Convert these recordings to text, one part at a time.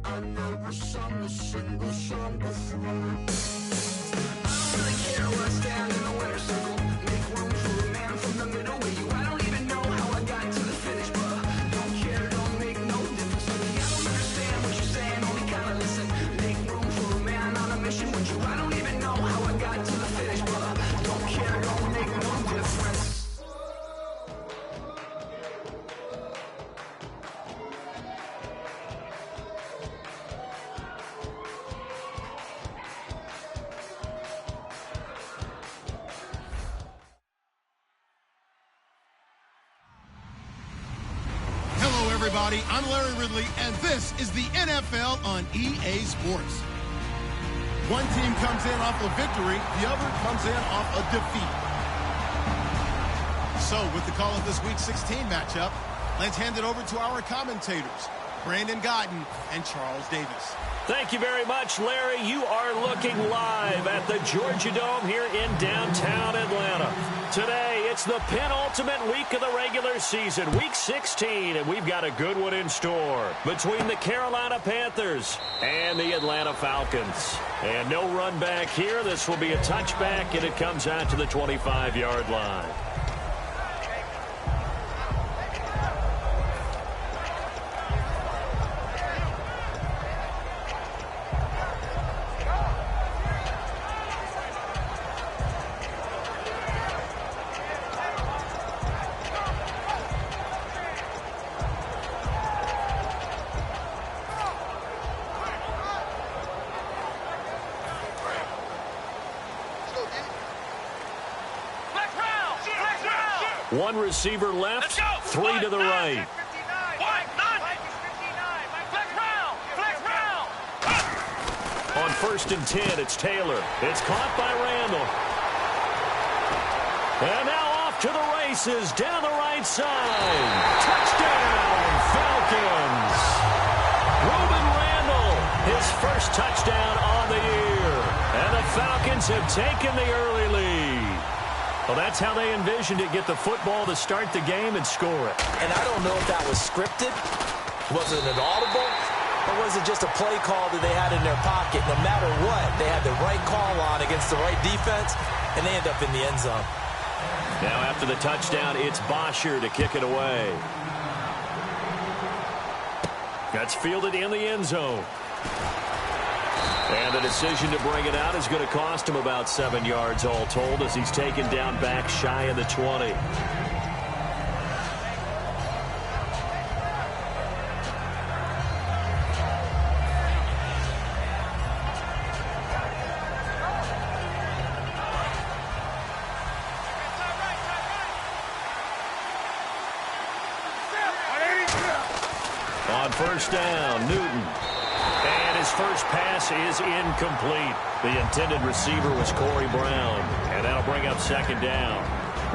I never sung a single song before. I don't really care where I stand in the winner's circle. Make room for a man from the middle with you. I don't even know how I got to the finish, but don't care, don't make no difference to me. I don't understand what you're saying, only kinda listen. Make room for a man on a mission with you. I don't even know how I got to the finish, but don't care, don't make no difference. Everybody, I'm Larry Ridley, and this is the NFL on EA Sports. One team comes in off a victory, the other comes in off a defeat. So, with the call of this Week 16 matchup, let's hand it over to our commentators, Brandon Godden and Charles Davis. Thank you very much, Larry. You are looking live at the Georgia Dome here in downtown Atlanta. Today, it's the penultimate week of the regular season, Week 16, and we've got a good one in store between the Carolina Panthers and the Atlanta Falcons. And no run back here. This will be a touchback, and it comes out to the 25-yard line. One receiver left, three to the right. On 1st and 10, it's Taylor. It's caught by Randall. And now off to the races, down the right side. Touchdown, Falcons. Ruben Randall, his first touchdown on the year. And the Falcons have taken the early lead. Well, that's how they envisioned it, get the football to start the game and score it. And I don't know if that was scripted. Was it an audible? Or was it just a play call that they had in their pocket? No matter what, they had the right call on against the right defense, and they end up in the end zone. Now after the touchdown, it's Bosher to kick it away. That's fielded in the end zone. And the decision to bring it out is going to cost him about 7 yards all told as he's taken down back shy of the 20. On 1st down, Newton. And his first pass is incomplete. The intended receiver was Corey Brown. And that'll bring up 2nd down.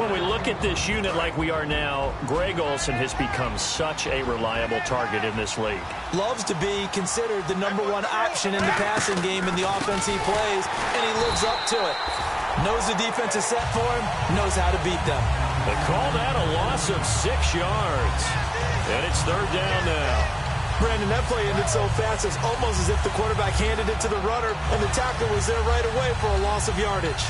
When we look at this unit like we are now, Greg Olsen has become such a reliable target in this league. Loves to be considered the #1 option in the passing game in the offense he plays, and he lives up to it. Knows the defense is set for him, knows how to beat them. They call that a loss of 6 yards. And it's 3rd down now. Brandon, that play ended so fast, it's almost as if the quarterback handed it to the runner, and the tackle was there right away for a loss of yardage.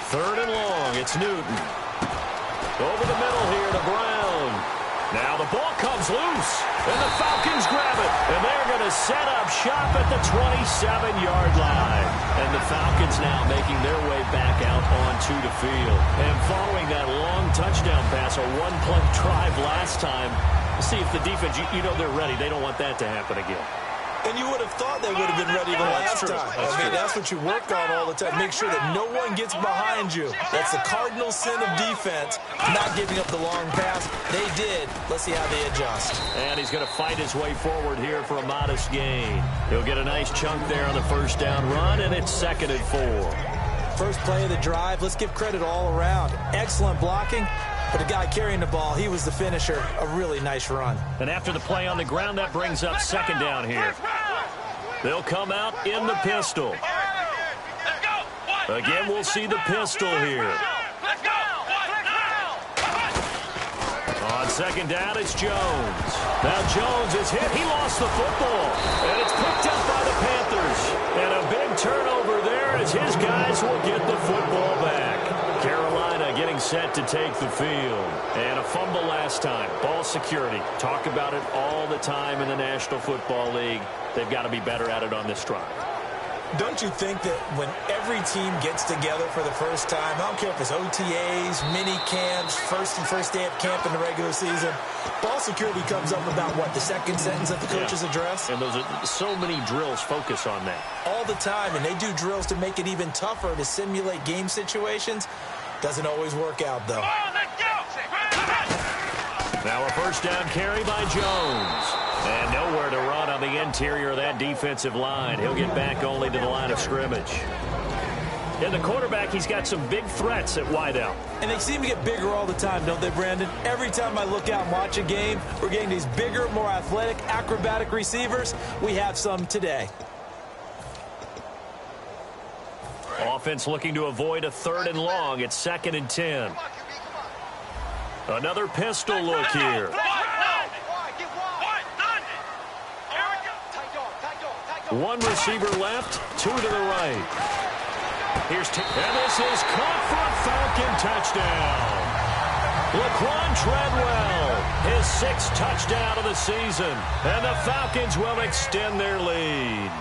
Third and long, it's Newton. Over the middle here to Brown. Now the ball comes loose, and the Falcons grab it, and they're going to set up shop at the 27-yard line. And the Falcons now making their way back out onto the field. And following that long touchdown pass, a one-play drive last time, see if the defense, you know they're ready. They don't want that to happen again. And you would have thought they would have been ready the last time. That's what you work on all the time. Make sure that no one gets behind you. That's the cardinal sin of defense, not giving up the long pass. They did. Let's see how they adjust. And he's going to fight his way forward here for a modest gain. He'll get a nice chunk there on the 1st down run, and it's 2nd and 4. First play of the drive, let's give credit all around. Excellent blocking. But the guy carrying the ball, he was the finisher. A really nice run. And after the play on the ground, that brings up 2nd down here. They'll come out in the pistol. Again, we'll see the pistol here. On second down, it's Jones. Now Jones is hit. He lost the football. And it's picked up by the Panthers. And a big turnover there as his guys will get the football back. Carolina getting set to take the field. And a fumble last time. Ball security. Talk about it all the time in the National Football League. They've got to be better at it on this drive. Don't you think that when every team gets together for the first time, I don't care if it's OTAs, mini camps, first day of camp in the regular season, ball security comes up about, what, the second sentence of the coach's address? And those are so many drills focus on that. All the time, and they do drills to make it even tougher to simulate game situations. Doesn't always work out, though. Now a first down carry by Jones. And nowhere to run on the interior of that defensive line. He'll get back only to the line of scrimmage. And the quarterback, he's got some big threats at wideout. And they seem to get bigger all the time, don't they, Brandon? Every time I look out and watch a game, we're getting these bigger, more athletic, acrobatic receivers. We have some today. Offense looking to avoid a 3rd and long. It's 2nd and 10. Another pistol look here. One receiver left, 2 to the right. And this is caught for a Falcon touchdown. Laquan Treadwell, his 6th touchdown of the season. And the Falcons will extend their lead.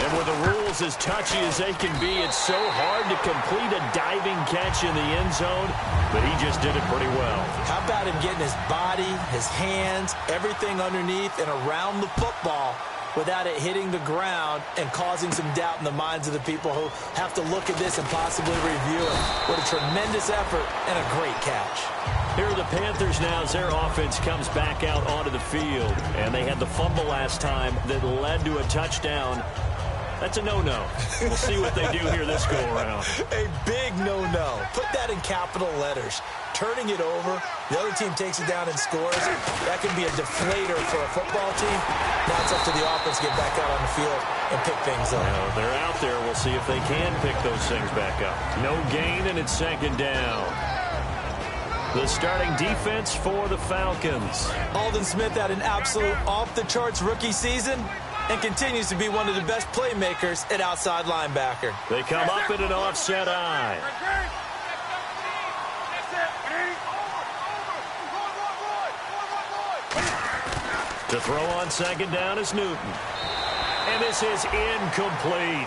And with the rules as touchy as they can be, it's so hard to complete a diving catch in the end zone, but he just did it pretty well. How about him getting his body, his hands, everything underneath and around the football without it hitting the ground and causing some doubt in the minds of the people who have to look at this and possibly review it. What a tremendous effort and a great catch. Here are the Panthers now as their offense comes back out onto the field. And they had the fumble last time that led to a touchdown. That's a no-no. We'll see what they do here this go-around. A big no-no. Put that in capital letters. Turning it over, the other team takes it down and scores. That can be a deflator for a football team. Now it's up to the offense to get back out on the field and pick things up. Well, they're out there. We'll see if they can pick those things back up. No gain, and it's 2nd down. The starting defense for the Falcons. Aldon Smith had an absolute off-the-charts rookie season and continues to be one of the best playmakers at outside linebacker. They come up in an offset eye. To throw on 2nd down is Newton. And this is incomplete.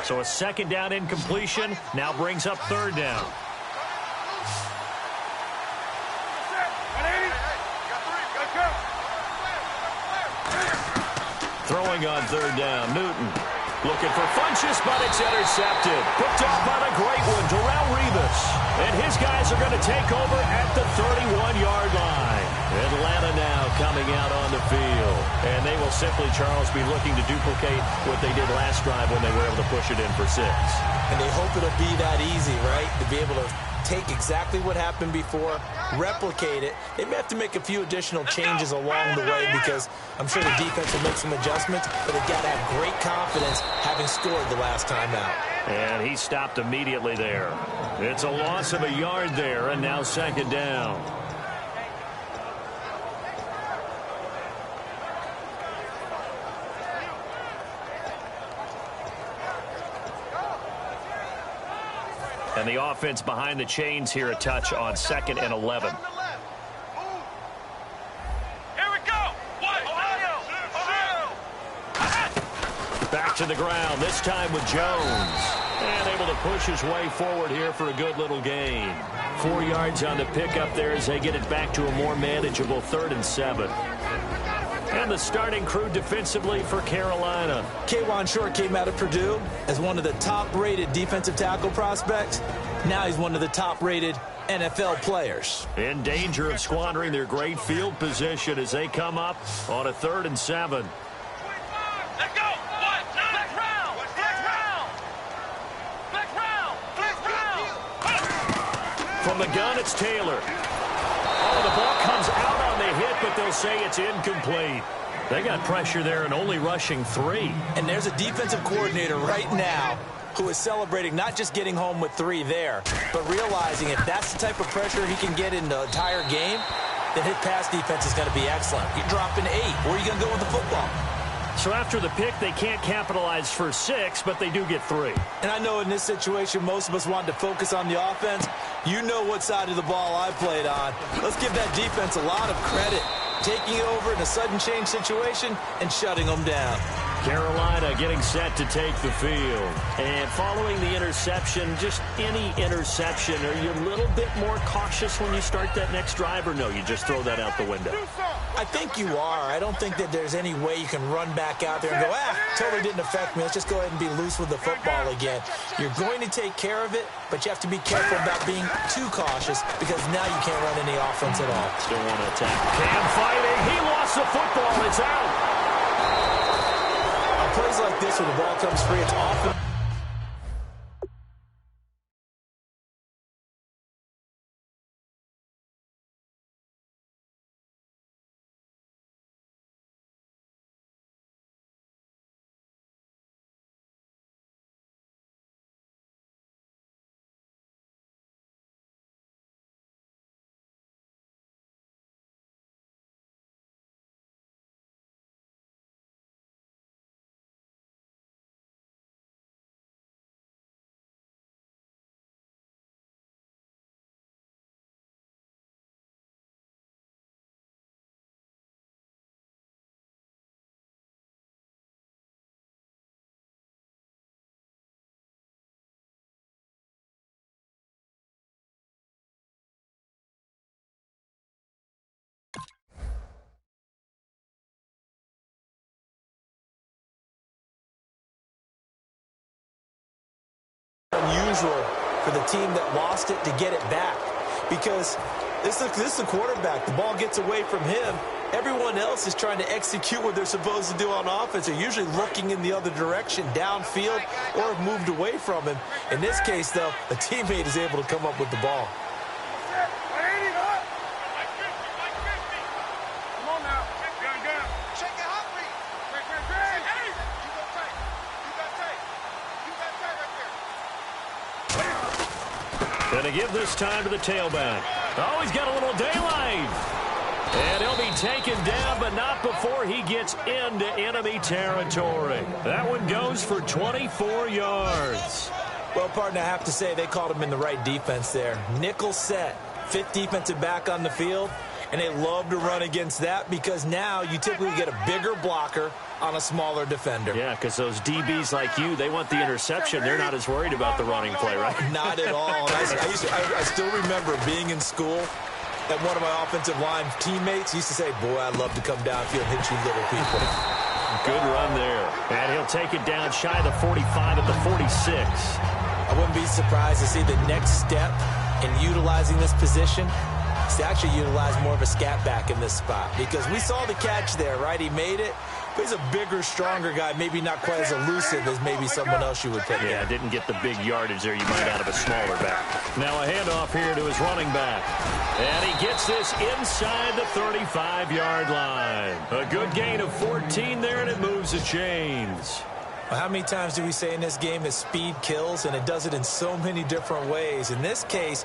So a 2nd down incompletion now brings up 3rd down. Throwing on 3rd down, Newton. Looking for Funchess, but it's intercepted. Picked off by the great one, Darrelle Revis. And his guys are going to take over at the 31-yard line. Atlanta now coming out on the field. And they will simply, Charles, be looking to duplicate what they did last drive when they were able to push it in for 6. And they hope it'll be that easy, right? To be able to take exactly what happened before, replicate it. They may have to make a few additional changes along the way because I'm sure the defense will make some adjustments, but they've got to have great confidence having scored the last time out. And he stopped immediately there. It's a loss of a yard there, and now 2nd down. And the offense behind the chains here a touch on 2nd and 11. Back Back to the ground, this time with Jones. And able to push his way forward here for a good little gain. 4 yards on the pickup there as they get it back to a more manageable 3rd and 7. And the starting crew defensively for Carolina. K'Wan Short came out of Purdue as one of the top-rated defensive tackle prospects. Now he's one of the top-rated NFL players. In danger of squandering their great field position as they come up on a 3rd and 7. Let's go! Black round! From the gun, it's Taylor. Oh, the ball comes out on the hit, but they'll say it's incomplete. They got pressure there and only rushing 3. And there's a defensive coordinator right now who is celebrating not just getting home with 3 there, but realizing if that's the type of pressure he can get in the entire game, then his pass defense is going to be excellent. You're dropping 8. Where are you going to go with the football? So after the pick, they can't capitalize for 6, but they do get 3. And I know in this situation, most of us wanted to focus on the offense. You know what side of the ball I played on. Let's give that defense a lot of credit. Taking over in a sudden change situation and shutting them down. Carolina getting set to take the field. And following the interception, just any interception, are you a little bit more cautious when you start that next drive, or no, you just throw that out the window? I think you are. I don't think that there's any way you can run back out there and go, totally didn't affect me. Let's just go ahead and be loose with the football again. You're going to take care of it, but you have to be careful about being too cautious because now you can't run any offense at all. Still want to attack. Cam fighting. He lost the football. It's out. Plays like this when the ball comes free, it's often unusual for the team that lost it to get it back because this is the quarterback. The ball gets away from him. Everyone else is trying to execute what they're supposed to do on offense. They're usually looking in the other direction, downfield, or have moved away from him. In this case, though, a teammate is able to come up with the ball. Going to give this time to the tailback. Oh, he's got a little daylight. And he'll be taken down, but not before he gets into enemy territory. That one goes for 24 yards. Well, partner, I have to say they called him in the right defense there. Nickel set, 5th defensive back on the field, and they love to run against that because now you typically get a bigger blocker on a smaller defender. Yeah, because those DBs like you, they want the interception. They're not as worried about the running play, right? Not at all. I still remember being in school, and one of my offensive line teammates used to say, boy, I'd love to come downfield and hit you little people. Good run there. And he'll take it down shy of the 45 at the 46. I wouldn't be surprised to see the next step in utilizing this position is to actually utilize more of a scat back in this spot because we saw the catch there, right? He made it. But he's a bigger, stronger guy, maybe not quite as elusive as maybe someone else you would think. Yeah, didn't get the big yardage there you might out of a smaller back. Now a handoff here to his running back. And he gets this inside the 35-yard line. A good gain of 14 there, and it moves the chains. Well, how many times do we say in this game that speed kills, and it does it in so many different ways? In this case,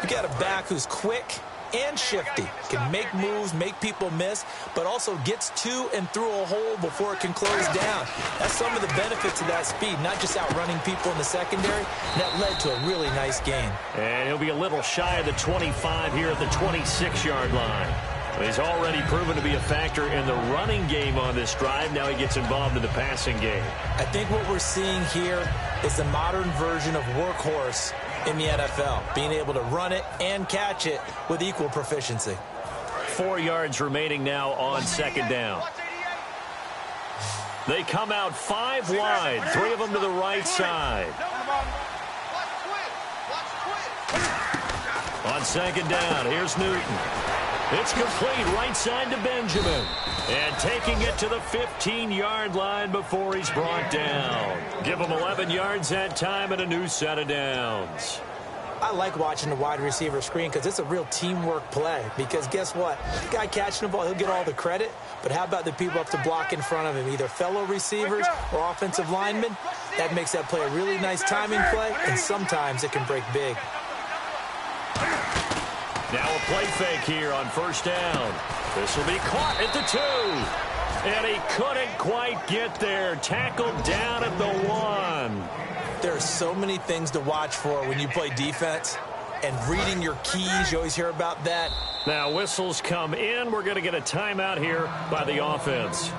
you got a back who's quick and shifty, can make moves, make people miss, but also gets to and through a hole before it can close down. That's some of the benefits of that speed, not just outrunning people in the secondary. And that led to a really nice gain. And he'll be a little shy of the 25 here at the 26-yard line. He's already proven to be a factor in the running game on this drive. Now he gets involved in the passing game. I think what we're seeing here is the modern version of workhorse in the NFL, being able to run it and catch it with equal proficiency. 4 yards remaining now on second down. They come out 5 wide, 3 of them to the right side. On second down, here's Newton. It's complete right side to Benjamin. And taking it to the 15-yard line before he's brought down. Give him 11 yards that time and a new set of downs. I like watching the wide receiver screen because it's a real teamwork play. Because guess what? The guy catching the ball, he'll get all the credit. But how about the people up to block in front of him, either fellow receivers or offensive linemen? That makes that play a really nice timing play, and sometimes it can break big. Now a play fake here on first down. This will be caught at the 2. And he couldn't quite get there. Tackled down at the 1. There are so many things to watch for when you play defense. And reading your keys, you always hear about that. Now whistles come in. We're going to get a timeout here by the offense.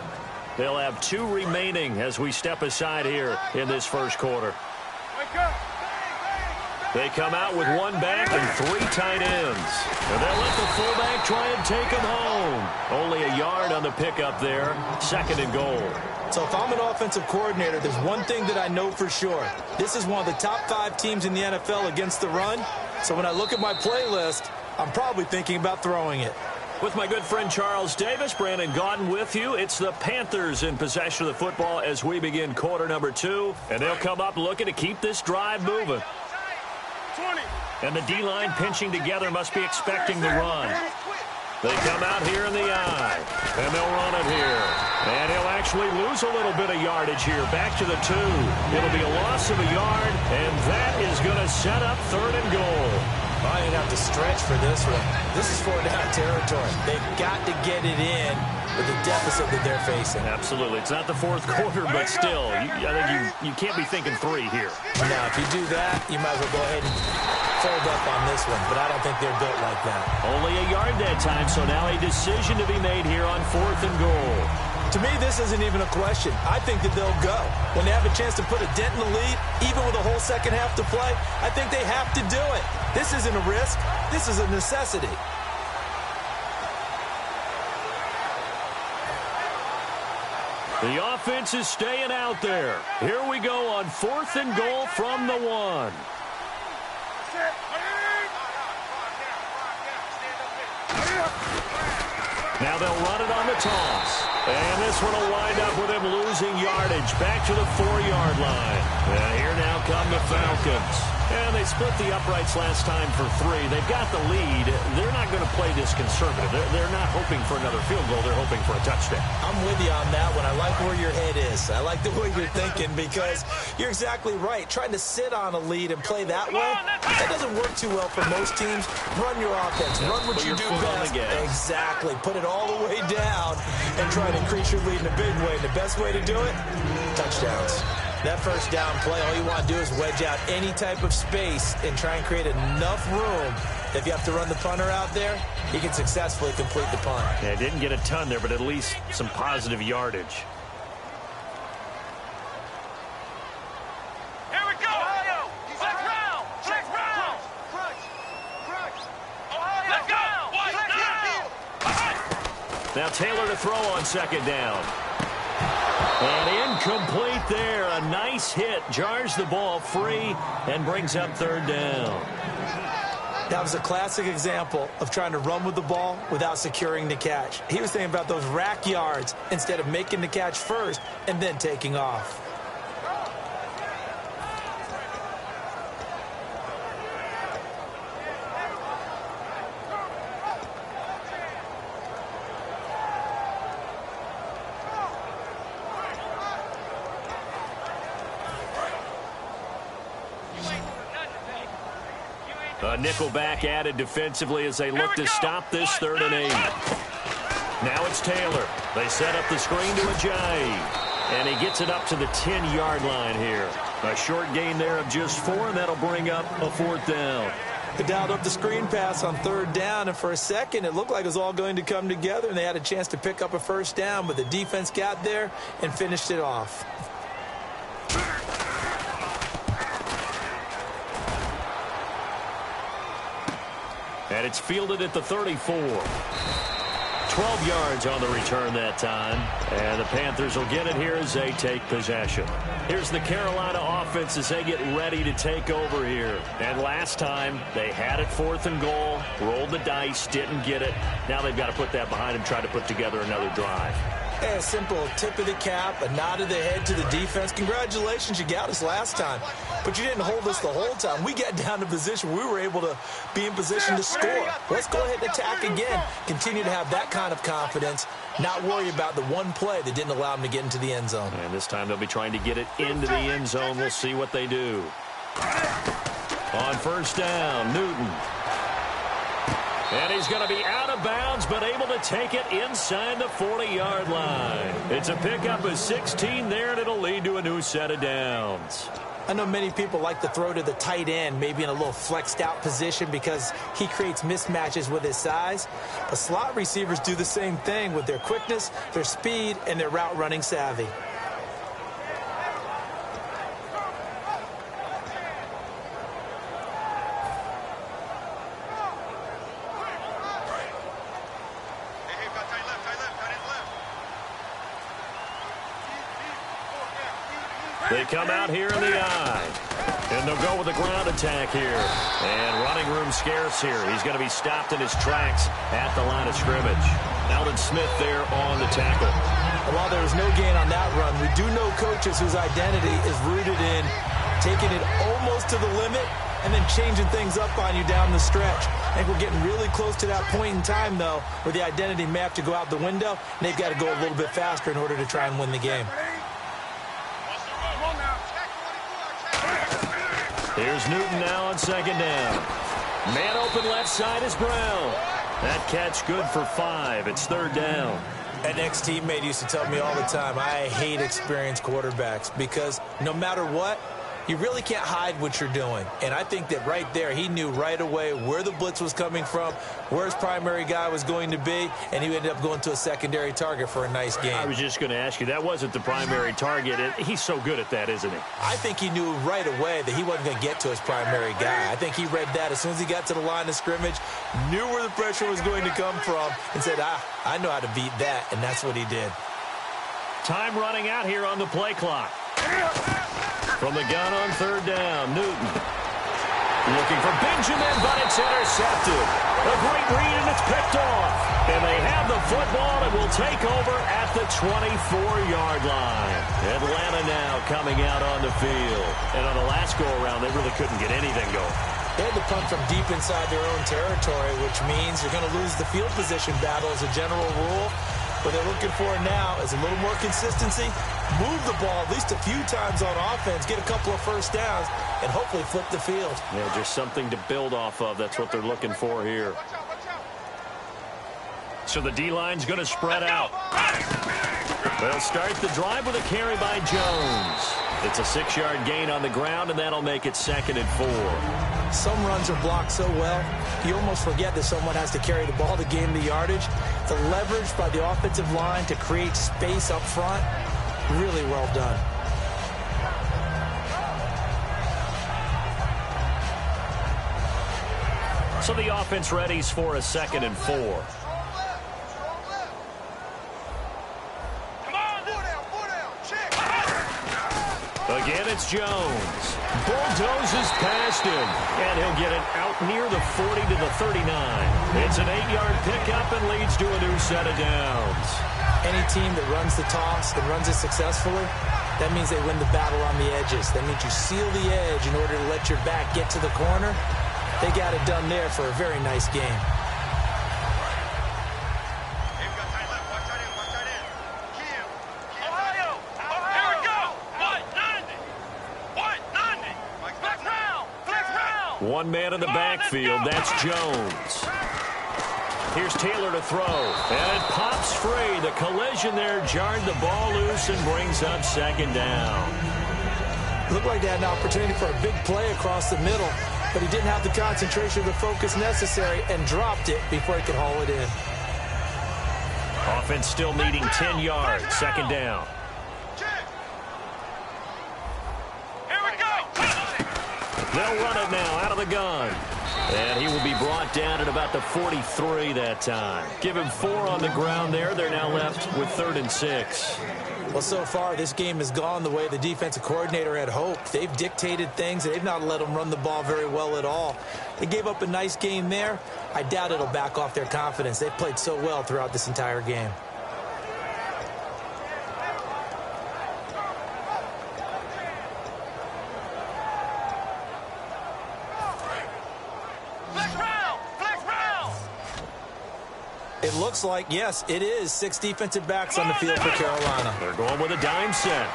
They'll have 2 remaining as we step aside here in this first quarter. They come out with 1 back and 3 tight ends. And they'll let the fullback try and take him home. Only a yard on the pickup there. 2nd and goal. So if I'm an offensive coordinator, there's one thing that I know for sure. This is one of the top 5 teams in the NFL against the run. So when I look at my playlist, I'm probably thinking about throwing it. With my good friend Charles Davis, Brandon Gaudin with you. It's the Panthers in possession of the football as we begin quarter number 2. And they'll come up looking to keep this drive moving. And the D-line pinching together must be expecting the run. They come out here in the eye, and they'll run it here. And he'll actually lose a little bit of yardage here. Back to the 2. It'll be a loss of a yard, and that is going to set up 3rd and goal. I didn't have to stretch for this one. This is 4-down territory. They've got to get it in with the deficit that they're facing. Absolutely. It's not the 4th quarter, but still, I think you can't be thinking 3 here. Now, if you do that, you might as well go ahead and fold up on this one, but I don't think they're built like that. Only a yard that time, so now a decision to be made here on 4th and goal. To me, this isn't even a question. I think that they'll go. When they have a chance to put a dent in the lead, even with a whole second half to play, I think they have to do it. This isn't a risk. This is a necessity. The offense is staying out there. Here we go on 4th and goal from the 1. Now they'll run it on the toss. And this one will wind up with him losing yardage back to the 4-yard line. And here now come the Falcons. And they split the uprights last time for 3. They've got the lead. They're not going to play this conservative. They're not hoping for another field goal. They're hoping for a touchdown. I'm with you on that one. I like where your head is. I like the way you're thinking because you're exactly right. Trying to sit on a lead and play that way, that doesn't work too well for most teams. Run your offense. Run what you do best. Exactly. Put it all the way down and try to increase your lead in a big way. The best way to do it, touchdowns. That first down play, all you want to do is wedge out any type of space and try and create enough room. If you have to run the punter out there, he can successfully complete the punt. Yeah, didn't get a ton there, but at least some positive yardage. Here we go! Ohio! Check round! Check round! Let's go! Now Taylor to throw on 2nd down. And incomplete there. A nice hit. Jars the ball free and brings up 3rd down. That was a classic example of trying to run with the ball without securing the catch. He was thinking about those rack yards instead of making the catch first and then taking off. A nickelback added defensively as they look to stop this 3rd and 8. Now it's Taylor. They set up the screen to Ajayi. And he gets it up to the 10-yard line here. A short gain there of just 4, and that'll bring up a 4th down. They dialed up the screen pass on 3rd down, and for a second, it looked like it was all going to come together, and they had a chance to pick up a 1st down, but the defense got there and finished it off. And it's fielded at the 34. 12 yards on the return that time. And the Panthers will get it here as they take possession. Here's the Carolina offense as they get ready to take over here. And last time, they had it 4th and goal, rolled the dice, didn't get it. Now they've got to put that behind them, try to put together another drive. A simple tip of the cap, a nod of the head to the defense. Congratulations, you got us last time. But you didn't hold us the whole time. We got down to position. We were able to be in position to score. Let's go ahead and attack again. Continue to have that kind of confidence. Not worry about the one play that didn't allow them to get into the end zone. And this time they'll be trying to get it into the end zone. We'll see what they do. On 1st down, Newton. And he's going to be out of bounds, but able to take it inside the 40-yard line. It's a pickup of 16 there, and it'll lead to a new set of downs. I know many people like to throw to the tight end, maybe in a little flexed out position because he creates mismatches with his size. But slot receivers do the same thing with their quickness, their speed, and their route running savvy. They come out here in the eye. And they'll go with the ground attack here. And running room scarce here. He's going to be stopped in his tracks at the line of scrimmage. Alden Smith there on the tackle. While there was no gain on that run, we do know coaches whose identity is rooted in taking it almost to the limit and then changing things up on you down the stretch. I think we're getting really close to that point in time, though, where the identity may have to go out the window, and they've got to go a little bit faster in order to try and win the game. Here's Newton now on 2nd down. Man open left side is Brown. That catch good for 5. It's 3rd down. An ex-teammate used to tell me all the time, I hate experienced quarterbacks because no matter what, you really can't hide what you're doing. And I think that right there, he knew right away where the blitz was coming from, where his primary guy was going to be, and he ended up going to a secondary target for a nice game. I was just going to ask you, that wasn't the primary target. He's so good at that, isn't he? I think he knew right away that he wasn't going to get to his primary guy. I think he read that as soon as he got to the line of scrimmage, knew where the pressure was going to come from, and said, I know how to beat that, and that's what he did. Time running out here on the play clock. From the gun on 3rd down, Newton. Looking for Benjamin, but it's intercepted. A great read, and it's picked off. And they have the football and will take over at the 24-yard line. Atlanta now coming out on the field. And on the last go-around, they really couldn't get anything going. They had to punt from deep inside their own territory, which means you're going to lose the field position battle as a general rule. What they're looking for now is a little more consistency, move the ball at least a few times on offense, get a couple of 1st downs, and hopefully flip the field. Yeah, just something to build off of. That's what they're looking for here. So the D-line's going to spread out. They'll start the drive with a carry by Jones. It's a 6-yard gain on the ground, and that'll make it 2nd and 4. Some runs are blocked so well, you almost forget that someone has to carry the ball to gain the yardage. The leverage by the offensive line to create space up front, really well done. So the offense readies for a 2nd and 4. Again, it's Jones. Bulldozes past him, and he'll get it out near the 40 to the 39. It's an 8-yard pickup and leads to a new set of downs. Any team that runs the toss and runs it successfully, that means they win the battle on the edges. That means you seal the edge in order to let your back get to the corner. They got it done there for a very nice game. One man in the backfield, that's Jones. Here's Taylor to throw, and it pops free. The collision there jarred the ball loose and brings up 2nd down. Looked like they had an opportunity for a big play across the middle. but he didn't have the concentration or the focus necessary and dropped it before he could haul it in. Offense still needing 10 yards. Second down. Here we go. They'll run it now out of the gun. And he will be brought down at about the 43 that time. Give him 4 on the ground there. They're now left with 3rd and 6. Well, so far, this game has gone the way the defensive coordinator had hoped. They've dictated things. They've not let them run the ball very well at all. They gave up a nice game there. I doubt it'll back off their confidence. They've played so well throughout this entire game. It looks like, yes, it is 6 defensive backs on the field for Carolina. They're going with a dime set.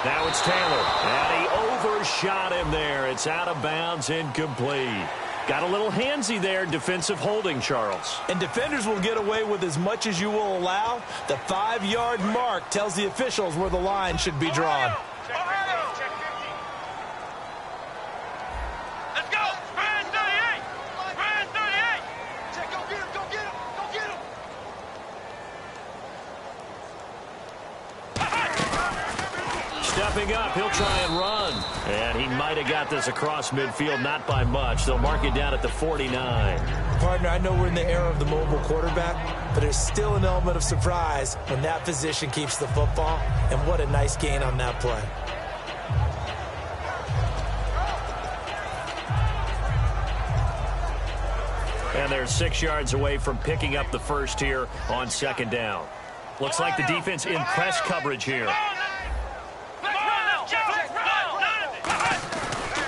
Now it's Taylor. And he overshot him there. It's out of bounds, incomplete. Got a little handsy there, defensive holding, Charles. And defenders will get away with as much as you will allow. The 5-yard mark tells the officials where the line should be drawn. Let's go. Brand 38. Brand 38. Check, go get him. Go get him. Go get him. Stepping up, he'll try and run. And he might have got this across midfield, not by much. They'll mark it down at the 49. Partner, I know we're in the era of the mobile quarterback, but there's still an element of surprise when that position keeps the football, and what a nice gain on that play. And they're 6 yards away from picking up the first here on second down. Looks like the defense in press coverage here.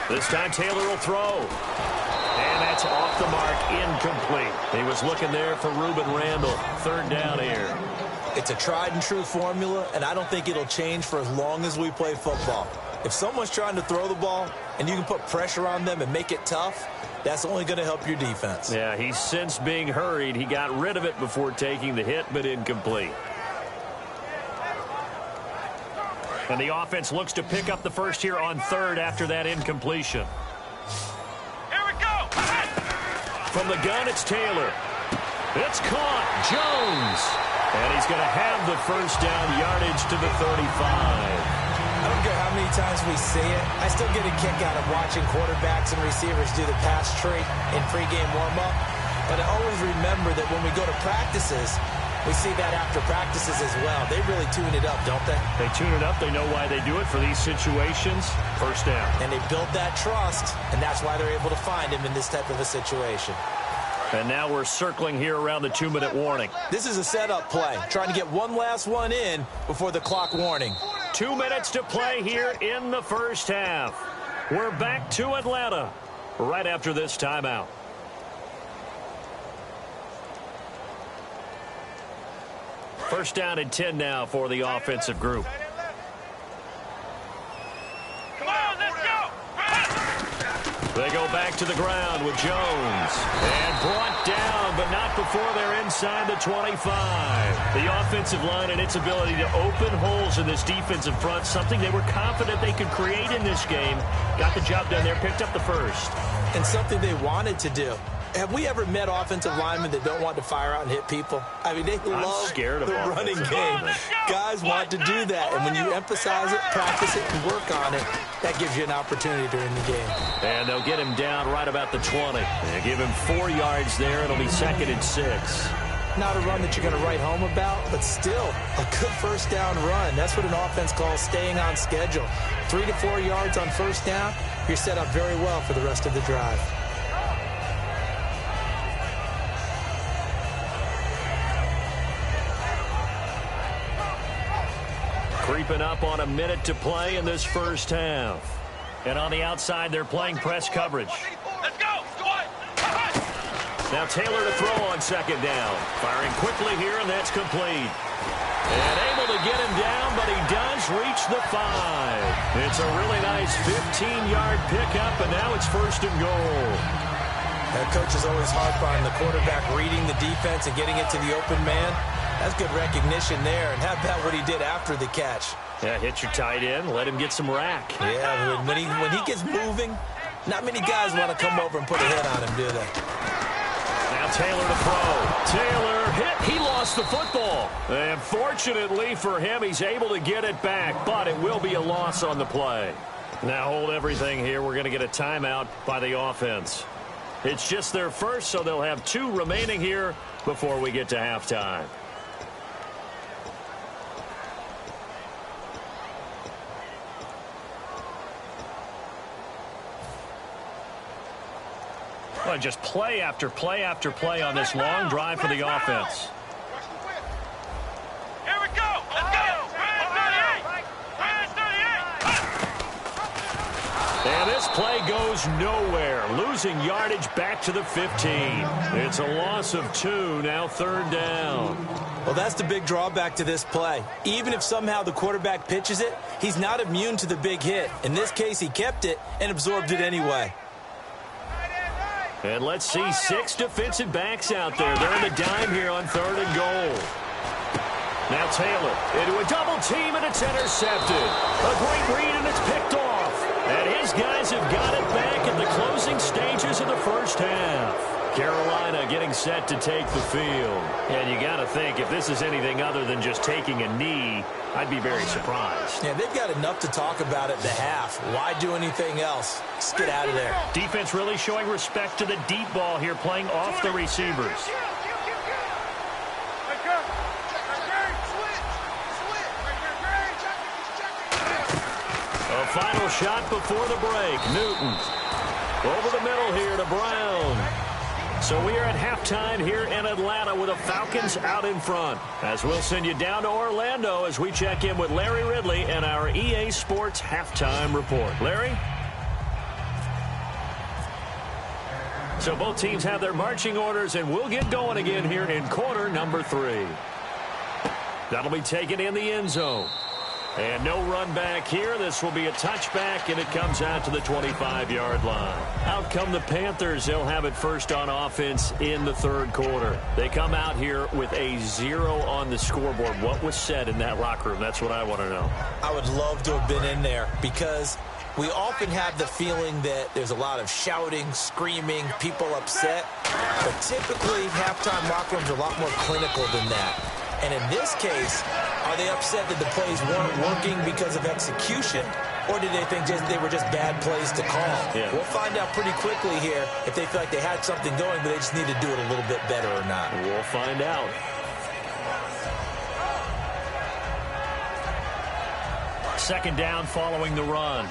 This time Taylor will throw. And that's off the mark, incomplete. He was looking there for Reuben Randall. 3rd down here. It's a tried and true formula, and I don't think it'll change for as long as we play football. If someone's trying to throw the ball and you can put pressure on them and make it tough, that's only going to help your defense. Yeah, he's since being hurried. He got rid of it before taking the hit, but incomplete. And the offense looks to pick up the first here on 3rd after that incompletion. Here we go. From the gun, it's Taylor. It's caught. Jones. And he's going to have the first down, yardage to the 35. I don't care how many times we see it. I still get a kick out of watching quarterbacks and receivers do the pass tree in pregame warm-up. But I always remember that when we go to practices, we see that after practices as well. They really tune it up, don't they? They tune it up. They know why they do it for these situations. First down. And they build that trust, and that's why they're able to find him in this type of a situation. And now we're circling here around the 2-minute warning. This is a setup play, trying to get one last one in before the clock warning. 2 minutes to play here in the first half. We're back to Atlanta right after this timeout. First down and 10 now for the offensive group. Come on, let's go. They go back to the ground with Jones. And brought down, but not before they're inside the 25. The offensive line and its ability to open holes in this defensive front, something they were confident they could create in this game. Got the job done there, picked up the first. And something they wanted to do. Have we ever met offensive linemen that don't want to fire out and hit people? I mean, they love the running game. Guys want to do that, and when you emphasize it, practice it, and work on it, that gives you an opportunity during the game. And they'll get him down right about the 20. They'll give him 4 yards there. It'll be 2nd and 6. Not a run that you're going to write home about, but still a good first down run. That's what an offense calls staying on schedule. 3 to 4 yards on first down, you're set up very well for the rest of the drive. Creeping up on a minute to play in this first half. And on the outside, they're playing press coverage. Let's go. Now Taylor to throw on second down. Firing quickly here, and that's complete. And able to get him down, but he does reach the 5. It's a really nice 15-yard pickup, and now it's 1st and goal. That coach is always harp on the quarterback reading the defense and getting it to the open man. That's good recognition there, and how about what he did after the catch? Yeah, hit your tight end, let him get some rack. Yeah, when he gets moving, Not many guys want to come over and put a hit on him, do they? Now Taylor to throw. Taylor hit. He lost the football. And fortunately for him, he's able to get it back, but it will be a loss on the play. Now hold everything here. We're going to get a timeout by the offense. It's just their first, so they'll have 2 remaining here before we get to halftime. Well, just play after play after play on this long drive for the offense. Here we go. Let's go. And this play goes nowhere. Losing yardage back to the 15. It's a loss of 2, now 3rd down. Well, that's the big drawback to this play. Even if somehow the quarterback pitches it, he's not immune to the big hit. In this case, he kept it and absorbed it anyway. And let's see 6 defensive backs out there. They're in the dime here on 3rd and goal. Now Taylor into a double team, and it's intercepted. A great read, and it's picked off. And his guys have got it back in the closing stages of the first half. Carolina getting set to take the field. And you got to think, if this is anything other than just taking a knee, I'd be very surprised. Yeah, they've got enough to talk about at the half. Why do anything else? Just get out of there. Defense really showing respect to the deep ball here, playing off the receivers. A final shot before the break. Newton over the middle here to Brown. So we are at halftime here in Atlanta with the Falcons out in front. As we'll send you down to Orlando as we check in with Larry Ridley and our EA Sports halftime report. Larry? So both teams have their marching orders, and we'll get going again here in quarter number 3. That'll be taken in the end zone. And no run back here. This will be a touchback, and it comes out to the 25-yard line. Out come the Panthers. They'll have it first on offense in the 3rd quarter. They come out here with a 0 on the scoreboard. What was said in that locker room? That's what I want to know. I would love to have been in there because we often have the feeling that there's a lot of shouting, screaming, people upset. But typically, halftime locker rooms are a lot more clinical than that. And in this case, are they upset that the plays weren't working because of execution, or did they think they were just bad plays to call? Yeah. We'll find out pretty quickly here if they feel like they had something going, but they just need to do it a little bit better or not. We'll find out. Second down following the run.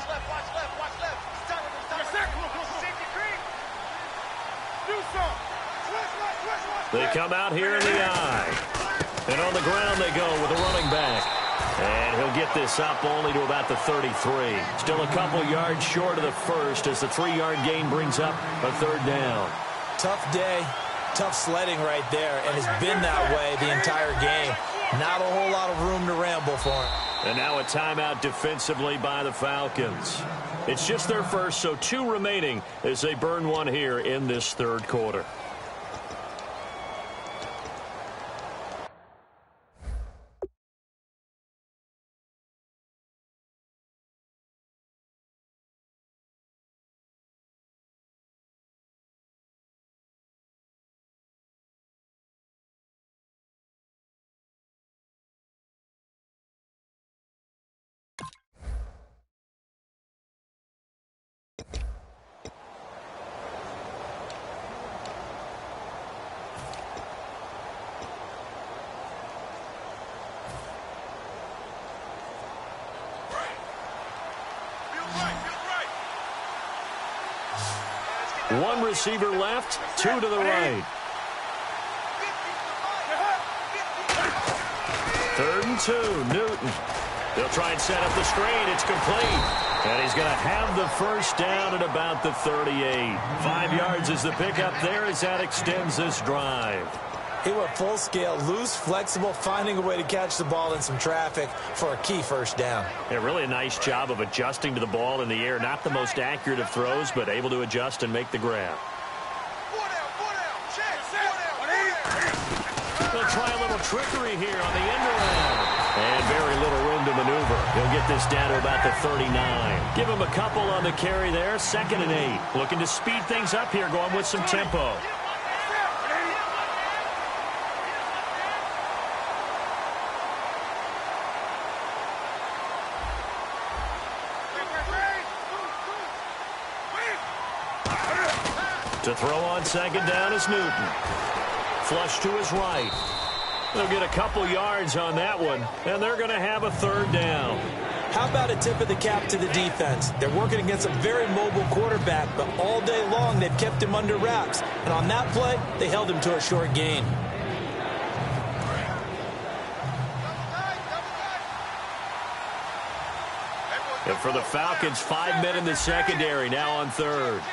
They come out here in the eye. And on the ground they go with a running back. And he'll get this up only to about the 33. Still a couple yards short of the first as the 3-yard gain brings up a 3rd down. Tough day, tough sledding right there, and it's been that way the entire game. Not a whole lot of room to ramble for him. And now a timeout defensively by the Falcons. It's just their first, so 2 remaining as they burn one here in this 3rd quarter. One receiver left, 2 to the right. 3rd and 2, Newton. They'll try and set up the screen. It's complete. And he's going to have the first down at about the 38. 5 yards is the pickup there as that extends this drive. He went full scale, loose, flexible, finding a way to catch the ball in some traffic for a key first down. Yeah, really a nice job of adjusting to the ball in the air. Not the most accurate of throws, but able to adjust and make the grab. They'll try a little trickery here on the end around. And very little room to maneuver. He'll get this down to about the 39. Give him a couple on the carry there. 2nd and 8. Looking to speed things up here, going with some tempo. To throw on 2nd down is Newton. Flush to his right. They'll get a couple yards on that one, and they're going to have a 3rd down. How about a tip of the cap to the defense? They're working against a very mobile quarterback, but all day long they've kept him under wraps. And on that play, they held him to a short gain. And for the Falcons, 5 men in the secondary, now on 3rd.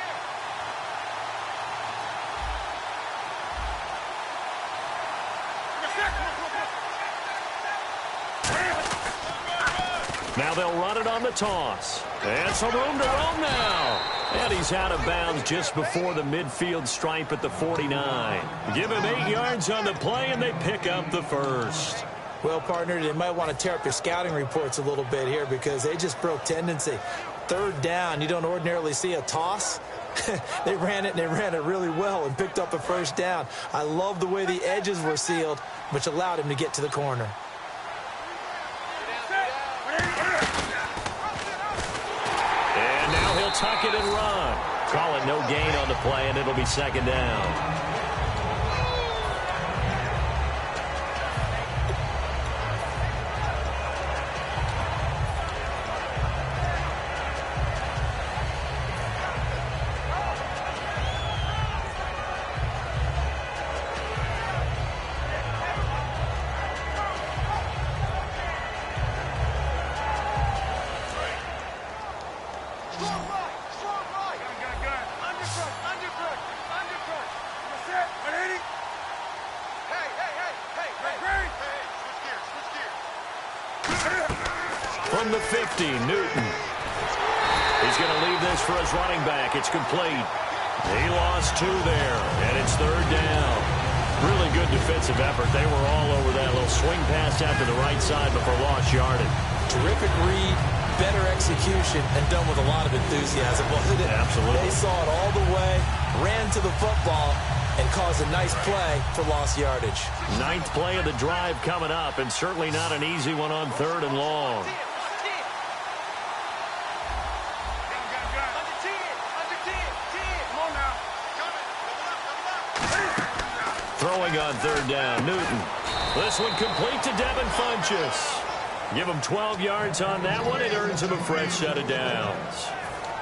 Now they'll run it on the toss. And some room to roam now. And he's out of bounds just before the midfield stripe at the 49. Give him 8 yards on the play, and they pick up the 1st. Well, partner, they might want to tear up your scouting reports a little bit here because they just broke tendency. 3rd down, you don't ordinarily see a toss. They ran it, and they ran it really well and picked up a 1st down. I love the way the edges were sealed, which allowed him to get to the corner. Tuck it and run. Call it no gain on the play, and it'll be 2nd down. From the 50, Newton. He's going to leave this for his running back. It's complete. He lost 2 there, and it's 3rd down. Really good defensive effort. They were all over that little swing pass out to the right side before lost yardage. Terrific read, better execution, and done with a lot of enthusiasm, wasn't it? Absolutely. They saw it all the way, ran to the football, and caused a nice play for lost yardage. 9th play of the drive coming up, and certainly not an easy one on 3rd and long. Throwing on 3rd down, Newton. This one complete to Devin Funchess. Give him 12 yards on that one. It earns him a fresh set of downs.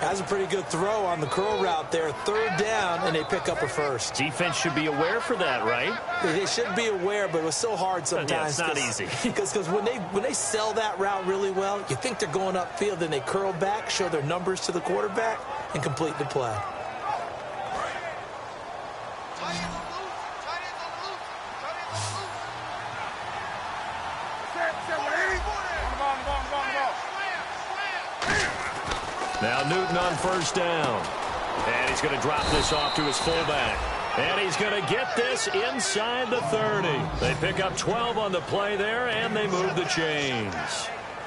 That's a pretty good throw on the curl route there. 3rd down, and they pick up a 1st. Defense should be aware for that, right? They should be aware, but it was so hard sometimes. Yeah, it's not easy. Because when they sell that route really well, you think they're going upfield, then they curl back, show their numbers to the quarterback, and complete the play. Now Newton on 1st down. And he's going to drop this off to his fullback. And he's going to get this inside the 30. They pick up 12 on the play there, and they move the chains.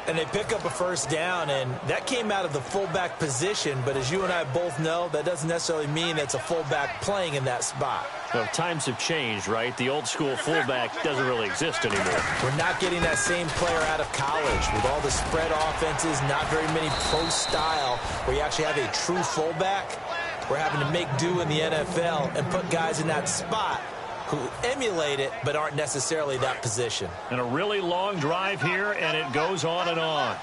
And they pick up a 1st down, and that came out of the fullback position. But as you and I both know, that doesn't necessarily mean that's a fullback playing in that spot. Well, times have changed, right? The old school fullback doesn't really exist anymore. We're not getting that same player out of college with all the spread offenses, not very many pro style, where you actually have a true fullback. We're having to make do in the NFL and put guys in that spot who emulate it but aren't necessarily that position. And a really long drive here, and it goes on and on.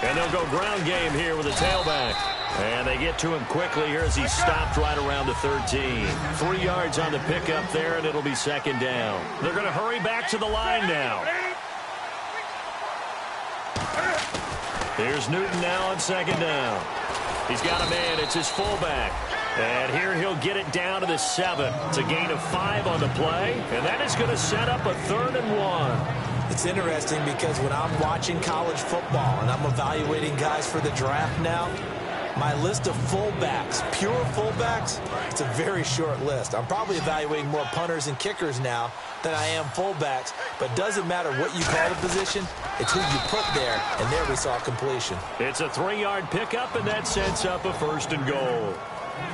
And they'll go ground game here with a tailback. And they get to him quickly here as he stopped right around the 13. 3 yards on the pickup there, and it'll be 2nd down. They're going to hurry back to the line now. Here's Newton now on 2nd down. He's got a man. It's his fullback. And here he'll get it down to the 7. It's a gain of 5 on the play. And that is going to set up a 3rd and 1. It's interesting because when I'm watching college football and I'm evaluating guys for the draft now, My list of fullbacks, pure fullbacks, it's a very short list. I'm probably evaluating more punters and kickers now than I am fullbacks, but doesn't matter what you call the position, it's who you put there, and there we saw completion. It's a 3-yard pickup, and that sets up a 1st and goal.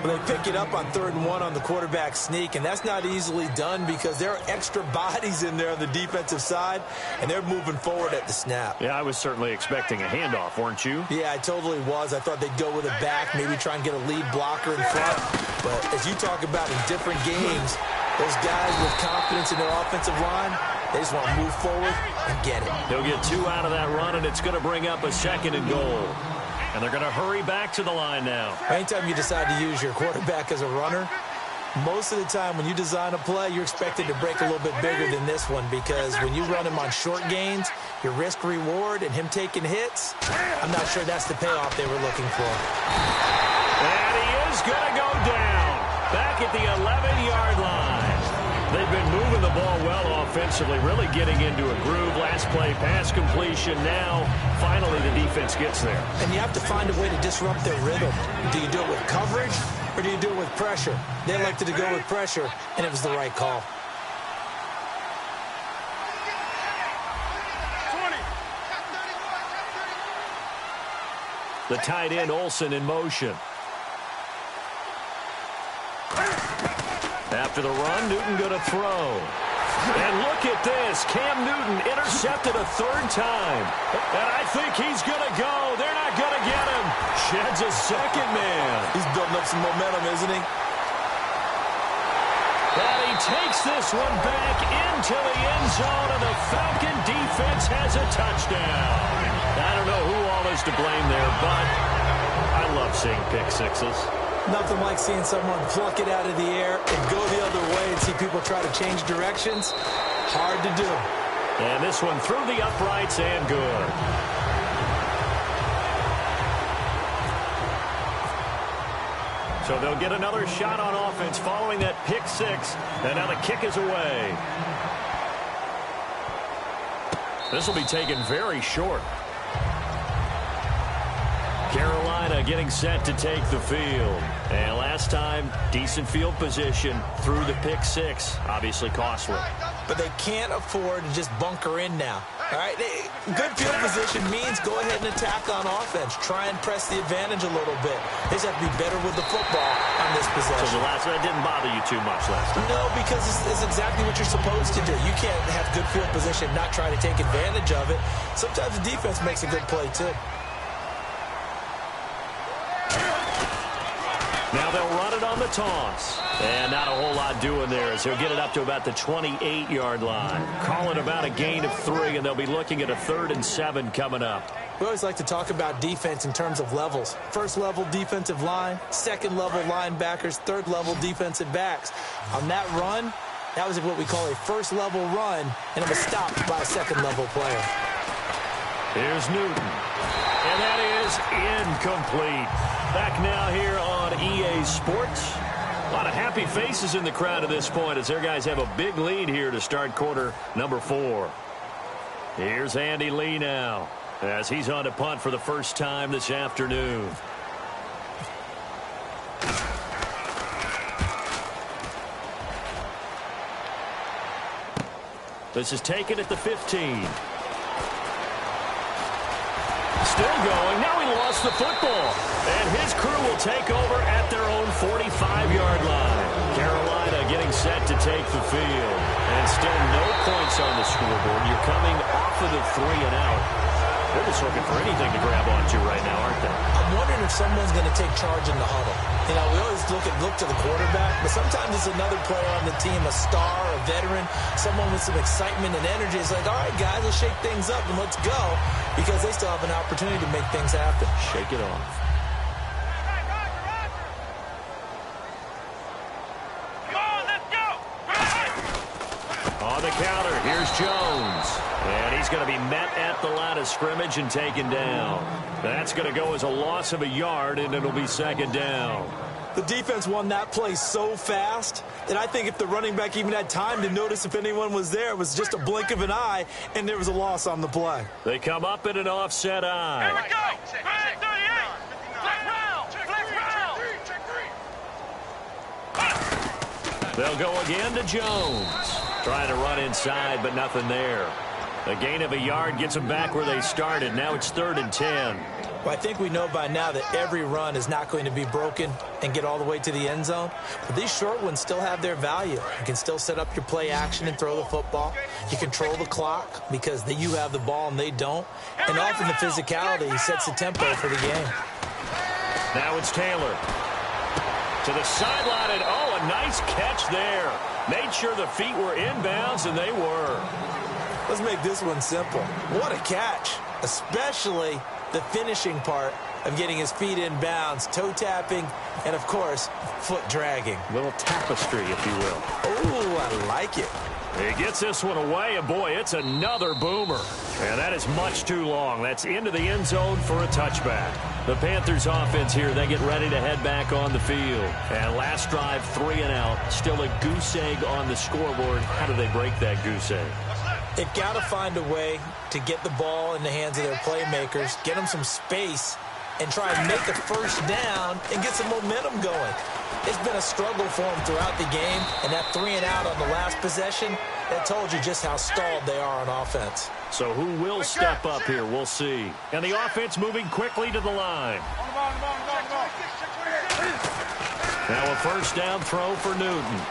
Well, they pick it up on 3rd and 1 on the quarterback sneak, and that's not easily done because there are extra bodies in there on the defensive side, and they're moving forward at the snap. Yeah, I was certainly expecting a handoff, weren't you? Yeah, I totally was. I thought they'd go with a back, maybe try and get a lead blocker in front. But as you talk about in different games, those guys with confidence in their offensive line, they just want to move forward and get it. They'll get 2 out of that run, and it's going to bring up a 2nd and goal. And they're going to hurry back to the line now. Anytime you decide to use your quarterback as a runner, most of the time when you design a play, you're expected to break a little bit bigger than this one because when you run him on short gains, your risk-reward and him taking hits, I'm not sure that's the payoff they were looking for. And he is going to go down back at the 11-yard line. They've been moving the ball well offensively, really getting into a groove. Last play, pass completion. Now, finally, the defense gets there. And you have to find a way to disrupt their rhythm. Do you do it with coverage or do you do it with pressure? They elected to go with pressure, and it was the right call. The tight end, Olsen, in motion. After the run, Newton going to throw. And look at this. Cam Newton intercepted a 3rd time. And I think he's going to go. They're not going to get him. Sheds a 2nd man. He's building up some momentum, isn't he? And he takes this one back into the end zone, and the Falcon defense has a touchdown. I don't know who all is to blame there, but I love seeing pick sixes. Nothing like seeing someone pluck it out of the air and go the other way and see people try to change directions. Hard to do. And this one through the uprights and good. So they'll get another shot on offense following that pick 6. And now the kick is away. This will be taken very short. Carolina getting set to take the field. And last time, decent field position through the pick 6. Obviously costly. But they can't afford to just bunker in now. All right, good field position means go ahead and attack on offense. Try and press the advantage a little bit. They just have to be better with the football on this possession. So that didn't bother you too much last time? No, because it's exactly what you're supposed to do. You can't have good field position and not try to take advantage of it. Sometimes the defense makes a good play, too. Now they'll run it on the toss. And not a whole lot doing there as he'll get it up to about the 28-yard line. Call it about a gain of 3, and they'll be looking at a 3rd and 7 coming up. We always like to talk about defense in terms of levels. 1st level defensive line, 2nd level linebackers, 3rd level defensive backs. On that run, that was what we call a 1st level run, and it was stopped by a 2nd level player. Here's Newton. And that is incomplete. Back now here on EA Sports. A lot of happy faces in the crowd at this point as their guys have a big lead here to start quarter number 4. Here's Andy Lee now as he's on to punt for the first time this afternoon. This is taken at the 15. Still going. Now he lost the football. And his crew will take over at their own 45-yard line. Carolina getting set to take the field. And still no points on the scoreboard. You're coming off of the 3 and out. They're just looking for anything to grab onto right now, aren't they? I'm wondering if someone's going to take charge in the huddle. You know, we always look to the quarterback, but sometimes it's another player on the team, a star, a veteran, someone with some excitement and energy. It's like, all right, guys, let's shake things up and let's go, because they still have an opportunity to make things happen. Shake it off. On the counter, here's Jones. And he's going to be met at the line of scrimmage and taken down. That's going to go as a loss of a yard, and it'll be 2nd down. The defense won that play so fast that I think if the running back even had time to notice if anyone was there, it was just a blink of an eye, and there was a loss on the play. They come up in an offset eye. Here we go. They'll go again to Jones. Trying to run inside, but nothing there. A gain of a yard gets them back where they started. Now it's 3rd and 10. Well, I think we know by now that every run is not going to be broken and get all the way to the end zone. But these short ones still have their value. You can still set up your play action and throw the football. You control the clock because you have the ball and they don't. And often the physicality sets the tempo for the game. Now it's Taylor. To the sideline, and oh, a nice catch there. Made sure the feet were inbounds, and they were. Let's make this one simple. What a catch, especially the finishing part of getting his feet in bounds, toe tapping, and, of course, foot dragging. Little tapestry, if you will. Oh, I like it. He gets this one away, and, boy, it's another boomer. And that is much too long. That's into the end zone for a touchback. The Panthers offense here, they get ready to head back on the field. And last drive, 3 and out. Still a goose egg on the scoreboard. How do they break that goose egg? They've got to find a way to get the ball in the hands of their playmakers, get them some space, and try and make a first down and get some momentum going. It's been a struggle for them throughout the game, and that 3 and out on the last possession, that told you just how stalled they are on offense. So who will step up here? We'll see. And the offense moving quickly to the line. Now a first down throw for Newton.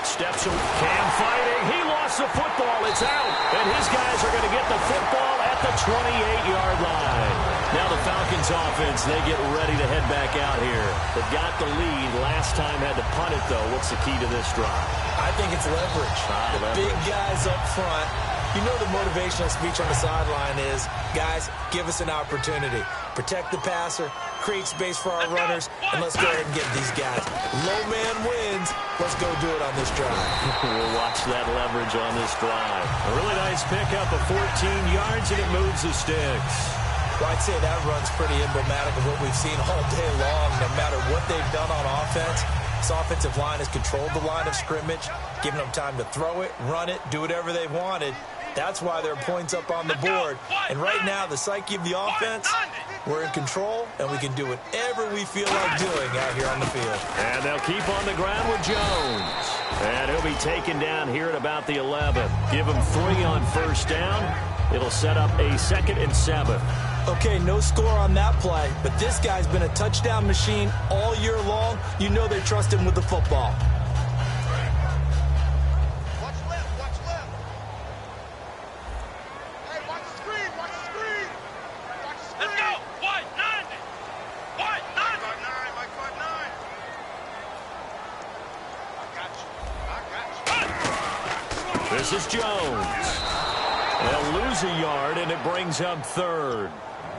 Steps away. Cam fighting. He lost the football. It's out. And his guys are going to get the football at the 28-yard line. Now the Falcons offense, they get ready to head back out here. They've got the lead. Last time had to punt it, though. What's the key to this drive? I think it's leverage. The big guys up front. You know the motivational speech on the sideline is, guys, give us an opportunity. Protect the passer, create space for our runners, and let's go ahead and get these guys. Low man wins. Let's go do it on this drive. We'll watch that leverage on this drive. A really nice pickup of 14 yards, and it moves the sticks. Well, I'd say that run's pretty emblematic of what we've seen all day long. No matter what they've done on offense, this offensive line has controlled the line of scrimmage, given them time to throw it, run it, do whatever they wanted. That's why there are points up on the board. And right now, the psyche of the offense, we're in control, and we can do whatever we feel like doing out here on the field. And they'll keep on the ground with Jones. And he'll be taken down here at about the 11. Give him 3 on first down. It'll set up a 2nd and 7. Okay, no score on that play, but this guy's been a touchdown machine all year long. You know they trust him with the football. This is Jones. They'll lose a yard, and it brings up 3rd.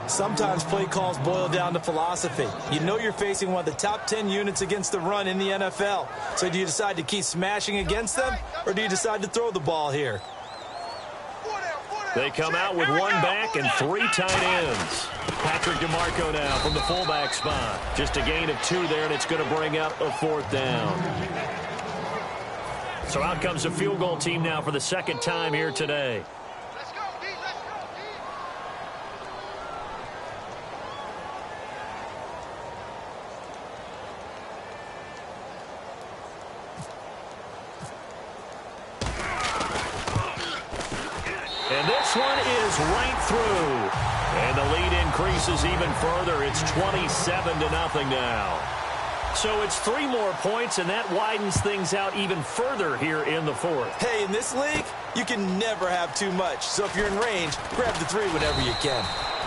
Sometimes play calls boil down to philosophy. You know you're facing one of the top 10 units against the run in the NFL. So do you decide to keep smashing against them, or do you decide to throw the ball here? They come out with 1 back and 3 tight ends. Patrick DeMarco now from the fullback spot. Just a gain of 2 there, and it's going to bring up a 4th down. So out comes the field goal team now for the 2nd time here today. And this one is right through. And the lead increases even further. It's 27-0 now. So it's 3 more points, and that widens things out even further here in the 4th. Hey, in this league, you can never have too much. So if you're in range, grab the 3 whenever you can.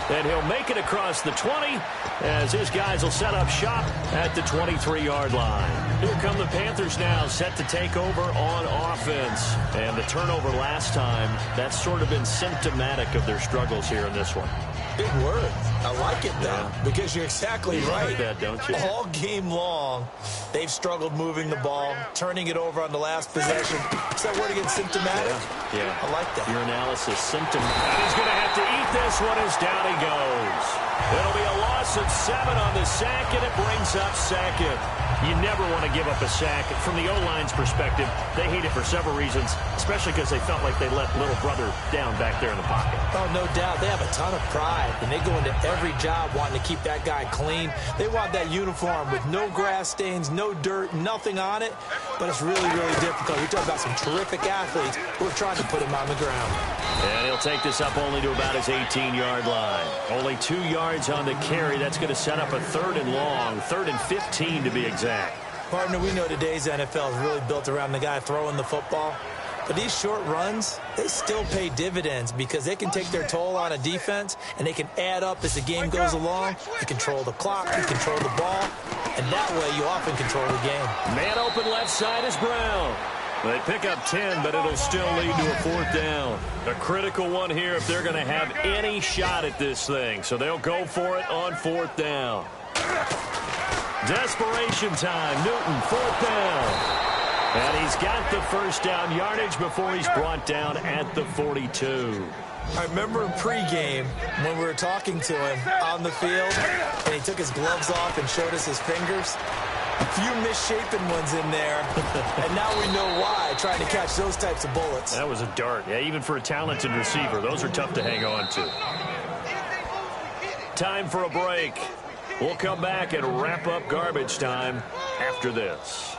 And he'll make it across the 20 as his guys will set up shop at the 23-yard line. Here come the Panthers now, set to take over on offense. And the turnover last time, that's sort of been symptomatic of their struggles here in this one. Big word. I like it, though, because you're exactly right. Like that, don't you? All game long, they've struggled moving the ball, turning it over on the last possession. Is that word again, symptomatic? Yeah. I like that. Your analysis, symptomatic. He's going to have to eat this one as down he goes. It'll be a loss of 7 on the sack, and it brings up second. You never want to give up a sack. From the O-line's perspective, they hate it for several reasons, especially because they felt like they let little brother down back there in the pocket. Oh, no doubt. They have a ton of pride, and they go into every job wanting to keep that guy clean. They want that uniform with no grass stains, no dirt, nothing on it, but it's really, really difficult. We're talking about some terrific athletes who are trying to put him on the ground. And he'll take this up only to about his 18-yard line. Only 2 yards on the carry. That's going to set up a 3rd and long, 3rd and 15 to be exact. Partner, we know today's NFL is really built around the guy throwing the football. But these short runs, they still pay dividends because they can take their toll on a defense, and they can add up as the game goes along. You control the clock, you control the ball, and that way you often control the game. Man open left side is Brown. They pick up 10, but it'll still lead to a 4th down. A critical one here if they're going to have any shot at this thing. So they'll go for it on 4th down. Desperation time. Newton, 4th down. And he's got the 1st down yardage before he's brought down at the 42. I remember in pregame when we were talking to him on the field, and he took his gloves off and showed us his fingers. A few misshapen ones in there, and now we know why, trying to catch those types of bullets. That was a dart. Yeah, even for a talented receiver, those are tough to hang on to. Time for a break. We'll come back and wrap up garbage time after this.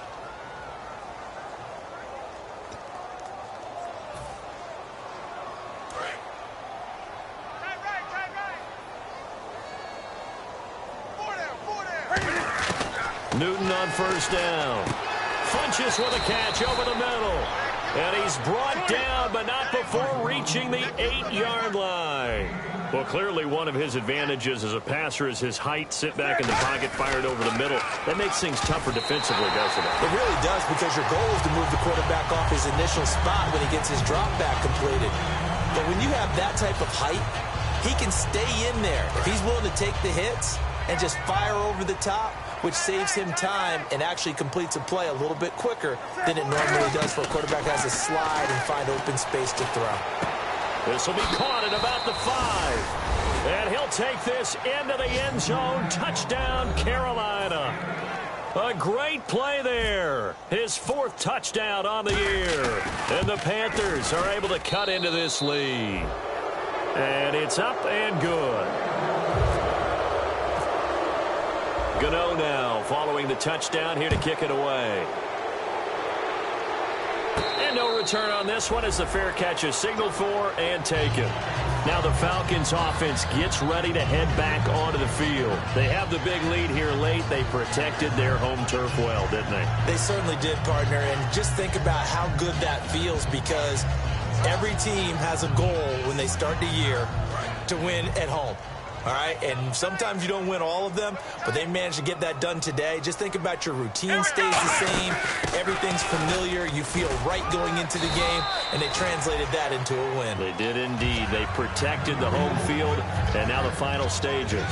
Newton on 1st down. Funches with a catch over the middle. And he's brought down, but not before reaching the 8-yard line. Well, clearly one of his advantages as a passer is his height. Sit back in the pocket, fired over the middle. That makes things tougher defensively, doesn't it? It really does, because your goal is to move the quarterback off his initial spot when he gets his drop back completed. But when you have that type of height, he can stay in there. If he's willing to take the hits and just fire over the top, which saves him time and actually completes a play a little bit quicker than it normally does for a quarterback has to slide and find open space to throw. This will be caught at about the 5. And he'll take this into the end zone. Touchdown, Carolina. A great play there. His 4th touchdown on the year. And the Panthers are able to cut into this lead. And it's up and good. Gano now following the touchdown here to kick it away. And no return on this one as the fair catch is signaled for and taken. Now the Falcons offense gets ready to head back onto the field. They have the big lead here late. They protected their home turf well, didn't they? They certainly did, partner. And just think about how good that feels, because every team has a goal when they start the year to win at home. All right, and sometimes you don't win all of them, but they managed to get that done today. Just think about your routine stays the same. Everything's familiar. You feel right going into the game, and they translated that into a win. They did indeed. They protected the home field, and now the final stages.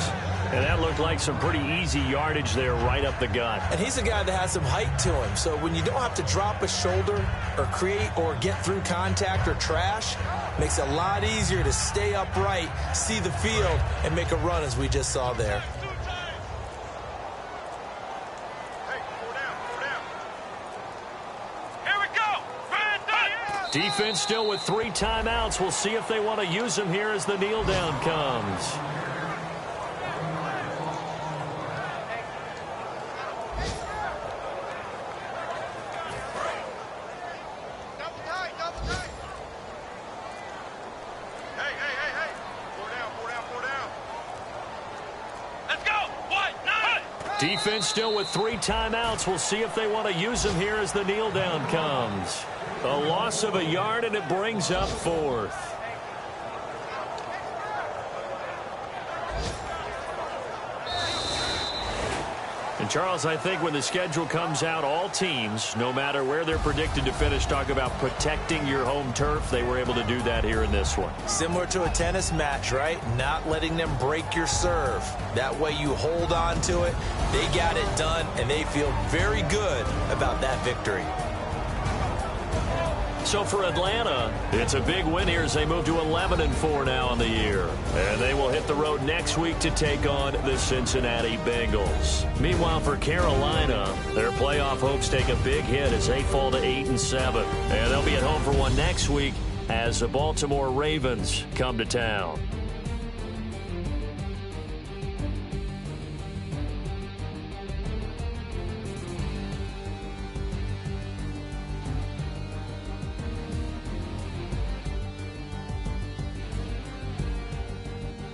And that looked like some pretty easy yardage there right up the gut. And he's a guy that has some height to him, so when you don't have to drop a shoulder or create or get through contact or trash, makes it a lot easier to stay upright, see the field, and make a run as we just saw there. Here we go. Defense still with 3 timeouts. We'll see if they want to use them here as the kneel down comes. Defense still with 3 timeouts. We'll see if they want to use them here as the kneel down comes. A loss of a yard, and it brings up 4th. And, Charles, I think when the schedule comes out, all teams, no matter where they're predicted to finish, talk about protecting your home turf. They were able to do that here in this one. Similar to a tennis match, right? Not letting them break your serve. That way you hold on to it. They got it done, and they feel very good about that victory. So for Atlanta, it's a big win here as they move to 11-4 now on the year. And they will hit the road next week to take on the Cincinnati Bengals. Meanwhile, for Carolina, their playoff hopes take a big hit as they fall to 8-7. And they'll be at home for one next week as the Baltimore Ravens come to town.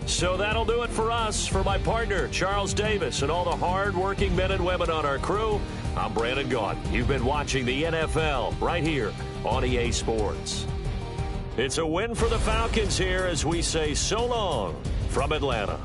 So that'll do it for us. For my partner, Charles Davis, and all the hard-working men and women on our crew, I'm Brandon Gaudin. You've been watching the NFL right here on EA Sports. It's a win for the Falcons here as we say so long from Atlanta.